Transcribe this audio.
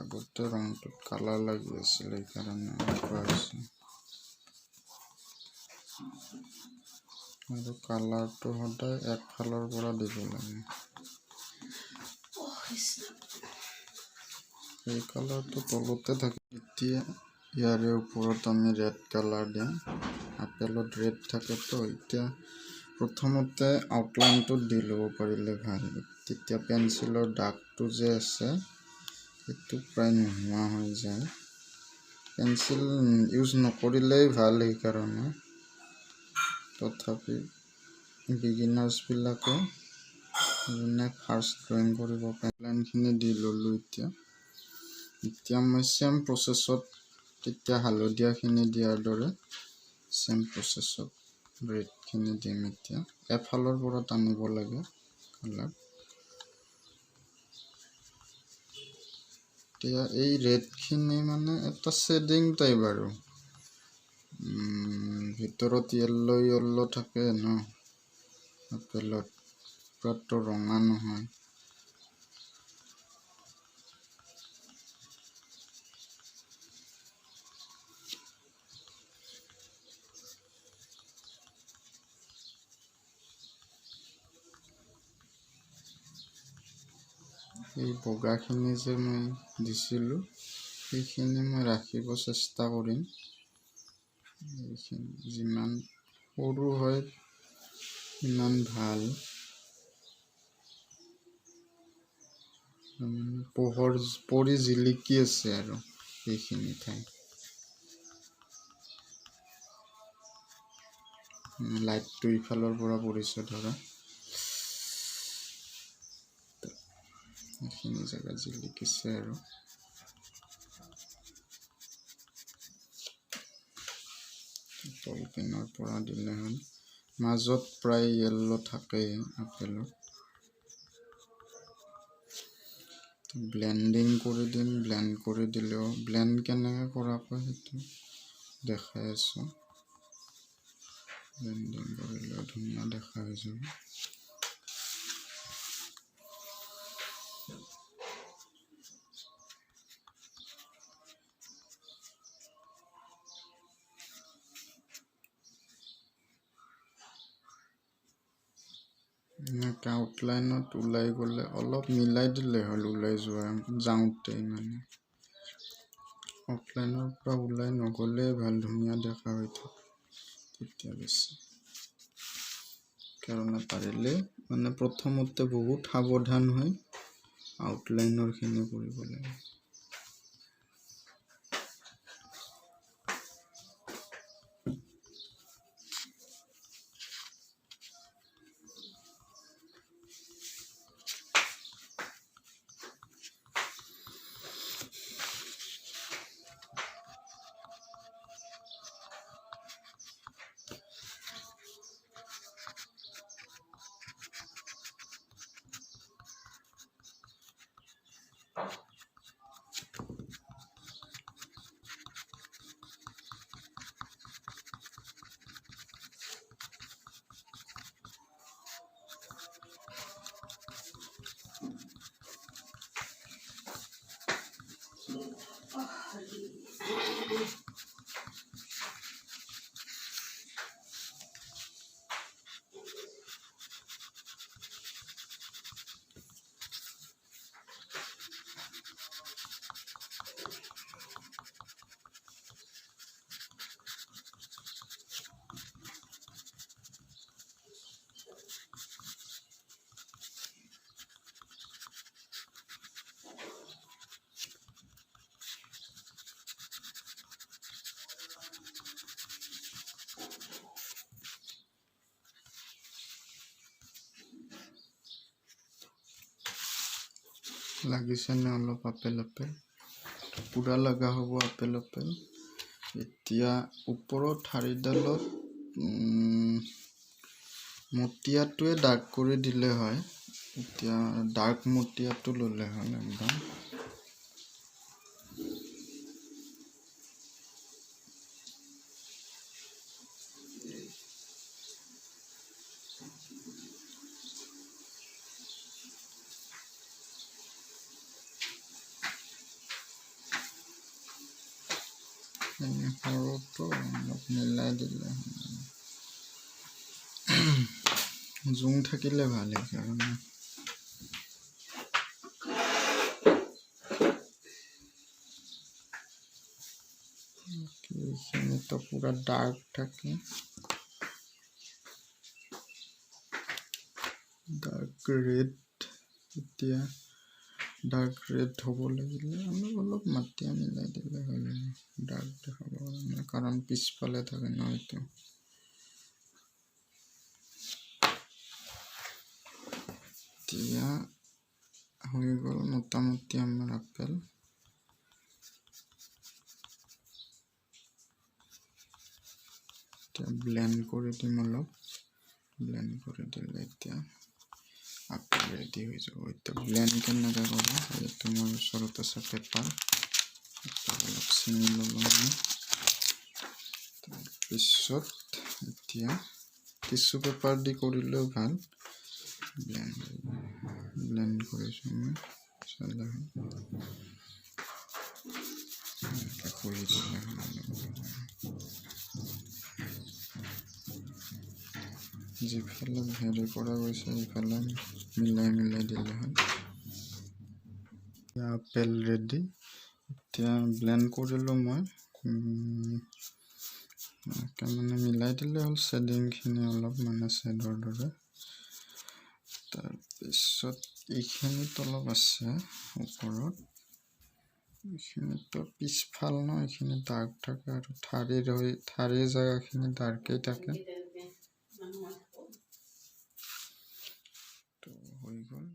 আগতে ৰংটোত কালাৰ লাগি আছিল সেইকাৰণে এনেকুৱা হৈছে আৰু কালাৰটো সদায় একফালৰ পৰা দিব লাগে এই কালাৰটো তলতে থাকে এতিয়া ইয়াৰে ওপৰত আমি ৰেড কালাৰ দিম আপেলত ৰেড থাকেতো এতিয়া প্ৰথমতে আউটলাইনটো দি ল'ব পাৰিলে ভাল তেতিয়া পেঞ্চিলৰ দাগটো যে আছে সেইটো প্ৰায় নোহোৱা হৈ যায় পেঞ্চিল ইউজ নকৰিলেই ভাল সেইকাৰণে তথাপি বিগিনাৰ্ছবিলাকে যোনে ফাৰ্ষ্ট ড্ৰয়িং কৰিব পাৰে লাইনখিনি দি ল'লোঁ এতিয়া মই চেম প্ৰচেছত তেতিয়া হালধীয়াখিনি দিয়াৰ দৰে চেম প্ৰচেছত ৰেডখিনি দিম এতিয়া এফালৰ পৰা টানিব লাগে কালাৰ এতিয়া এই ৰেডখিনি মানে এটা শেডিং টাইপ আৰু ভিতৰত য়েল্লো থাকে ন আপেলত পুৰাটো ৰঙা নহয় এই বগাখিনি যে মই দিছিলোঁ সেইখিনি মই ৰাখিব চেষ্টা কৰিম এইখিনি যিমান সৰু হয় সিমান ভাল পোহৰ পৰি জিলিকি আছে আৰু এইখিনি ঠাই লাইটটো ইফালৰ পৰা পৰিছে ধৰা এইখিনি জেগা জিলিকিছে আৰু তল পিনৰ পৰা দিলে হ'ল মাজত প্ৰায় য়েল্লো থাকেই আপেলত ব্লেন্ডিং কৰি দিম ব্লেন্ড কৰি দিলেও ব্লেন্ড কেনেকৈ কৰাকৈ সেইটো দেখাই আছোঁ ব্লেন্ডিং কৰিলেও ধুনীয়া দেখা হৈ যাব এনেকৈ আউটলাইনত ওলাই গ'লে অলপ মিলাই দিলে হ'ল ওলাই যাওঁতে মানে আউটলাইনৰ পৰা ওলাই নগ'লে ভাল ধুনীয়া দেখা হৈ থাকে তেতিয়া বেছি কাৰণে পাৰিলে মানে প্ৰথমতে বহুত সাৱধান হৈ আউটলাইনৰখিনি কৰিব লাগে লাগিছেনে অলপ আপেল পুৰা লগা হ'ব আপেল এতিয়া ওপৰৰ ঠাৰিডালত মটিয়াটোৱে ডাৰ্ক কৰি দিলে হয় এতিয়া ডাৰ্ক মটিয়াটো ল'লে হ'ল একদম সৰুটো অলপ মিলাই দিলে জুম থাকিলে ভাল সেইকাৰণে এইখিনিতো পুৰা ডাৰ্ক থাকে ডাৰ্ক ৰেড এতিয়া ডাৰ্ক ৰেড হ'ব লাগিলে অলপ মাটিয়া মিলাই দিলে হ'ল ডাৰ্ক দেখাব কাৰণে কাৰণ পিছফালে থাকে ন এইটো এতিয়া হৈ গ'ল মোটামুটি আমাৰ আপেল এতিয়া ব্লেন্ড কৰি দিম অলপ ব্লেন্ড কৰি দিলে এতিয়া আপেল ৰেডি হৈ যাব এতিয়া ব্লেন্ড কেনেকৈ কৰোঁ এইটো মোৰ ওচৰত আছে পেপাৰ অলপ চিঙি ল'লোঁ মই তাৰপিছত এতিয়া টিচু পেপাৰ দি কৰিলেও ভাল ব্লেন্ড কৰিছোঁ মই চালে কৰি দিলে যিফালে হেৰি কৰা গৈছে সেইফালে মিলাই দিলে হয় আপেল ৰেডি এতিয়া ব্লেন্ড কৰিলোঁ মই মানে মিলাই দিলে হ'ল শ্বেডিংখিনি অলপ মানে শ্বেডৰ দৰে তাৰপিছত এইখিনিত অলপ আছে ওপৰত এইখিনিতো পিছফাল ন এইখিনি ডাৰ্ক থাকে আৰু ঠাৰিৰ জেগাখিনি ডাৰ্কেই থাকে তো হৈ গ'ল